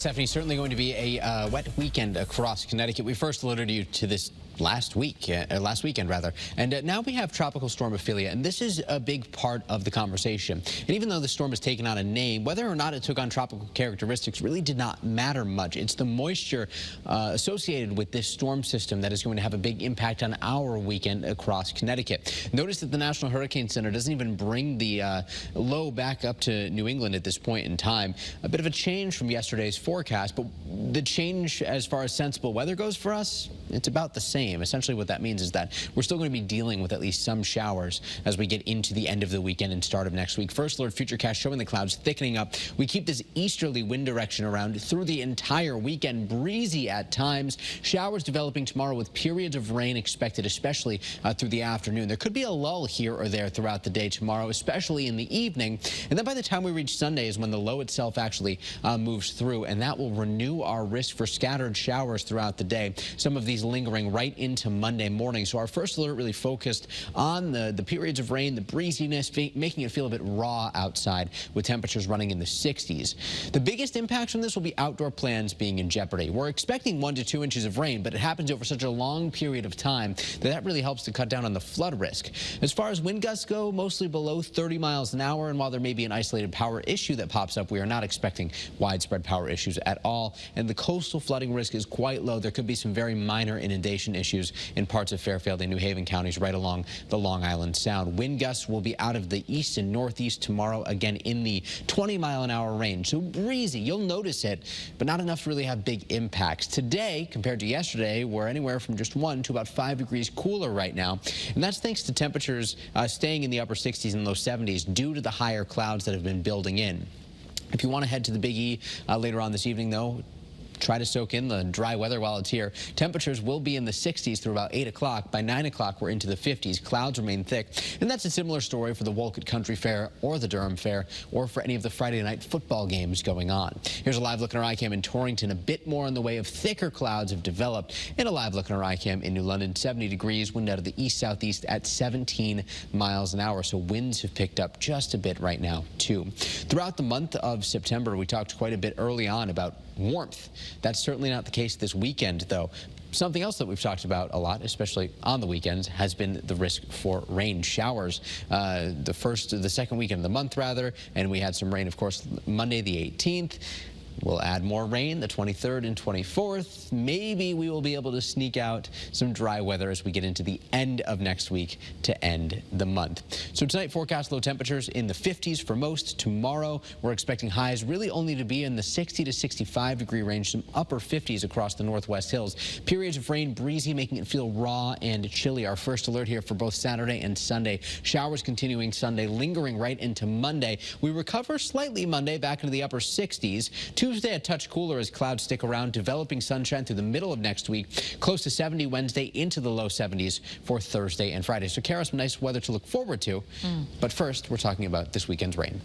Stephanie, certainly going to be a wet weekend across Connecticut. We first alerted you to this last weekend rather, and now we have Tropical Storm Ophelia, and this is a big part of the conversation. And even though the storm has taken on a name, whether or not it took on tropical characteristics really did not matter much. It's the moisture associated with this storm system that is going to have a big impact on our weekend across Connecticut. Notice that the National Hurricane Center doesn't even bring the low back up to New England at this point in time. A bit of a change from yesterday's forecast, but the change as far as sensible weather goes for us, it's about the same. Essentially what that means is that we're still going to be dealing with at least some showers as we get into the end of the weekend and start of next week. First alert futurecast showing the clouds thickening up. We keep this easterly wind direction around through the entire weekend, breezy at times. Showers developing tomorrow with periods of rain expected, especially through the afternoon. There could be a lull here or there throughout the day tomorrow, especially in the evening. And then by the time we reach Sunday is when the low itself actually moves through, and that will renew our risk for scattered showers throughout the day. Some of these lingering right into Monday morning. So our first alert really focused on the periods of rain, the breeziness, making it feel a bit raw outside with temperatures running in the 60s. The biggest impacts from this will be outdoor plans being in jeopardy. We're expecting 1 to 2 inches of rain, but it happens over such a long period of time that really helps to cut down on the flood risk. As far as wind gusts go, mostly below 30 miles an hour, and while there may be an isolated power issue that pops up, we are not expecting widespread power issues at all, and the coastal flooding risk is quite low. There could be some very minor inundation issues in parts of Fairfield and New Haven counties right along the Long Island Sound. Wind gusts will be out of the east and northeast tomorrow, again in the 20-mile-an-hour range. So breezy, you'll notice it, but not enough to really have big impacts. Today, compared to yesterday, we're anywhere from just 1 to about 5 degrees cooler right now, and that's thanks to temperatures staying in the upper 60s and low 70s due to the higher clouds that have been building in. If you want to head to the Big E later on this evening, though, try to soak in the dry weather while it's here. Temperatures will be in the 60s through about 8 o'clock. By 9 o'clock, we're into the 50s. Clouds remain thick. And that's a similar story for the Wolcott Country Fair or the Durham Fair or for any of the Friday night football games going on. Here's a live look at our iCam in Torrington. A bit more in the way of thicker clouds have developed. And a live look at our iCam in New London. 70 degrees, wind out of the east-southeast at 17 miles an hour. So winds have picked up just a bit right now, too. Throughout the month of September, we talked quite a bit early on about warmth. That's certainly not the case this weekend, though. Something else that we've talked about a lot, especially on the weekends, has been the risk for rain showers. The second weekend of the month, rather, and we had some rain, of course, Monday the 18th. We'll add more rain the 23rd and 24th. Maybe we will be able to sneak out some dry weather as we get into the end of next week to end the month. So tonight, forecast low temperatures in the 50s for most. Tomorrow, we're expecting highs really only to be in the 60 to 65 degree range, some upper 50s across the Northwest Hills. Periods of rain, breezy, making it feel raw and chilly. Our first alert here for both Saturday and Sunday. Showers continuing Sunday, lingering right into Monday. We recover slightly Monday back into the upper 60s. Tuesday, a touch cooler as clouds stick around, developing sunshine through the middle of next week. Close to 70 Wednesday, into the low 70s for Thursday and Friday. So, Kara, some nice weather to look forward to. But first, we're talking about this weekend's rain.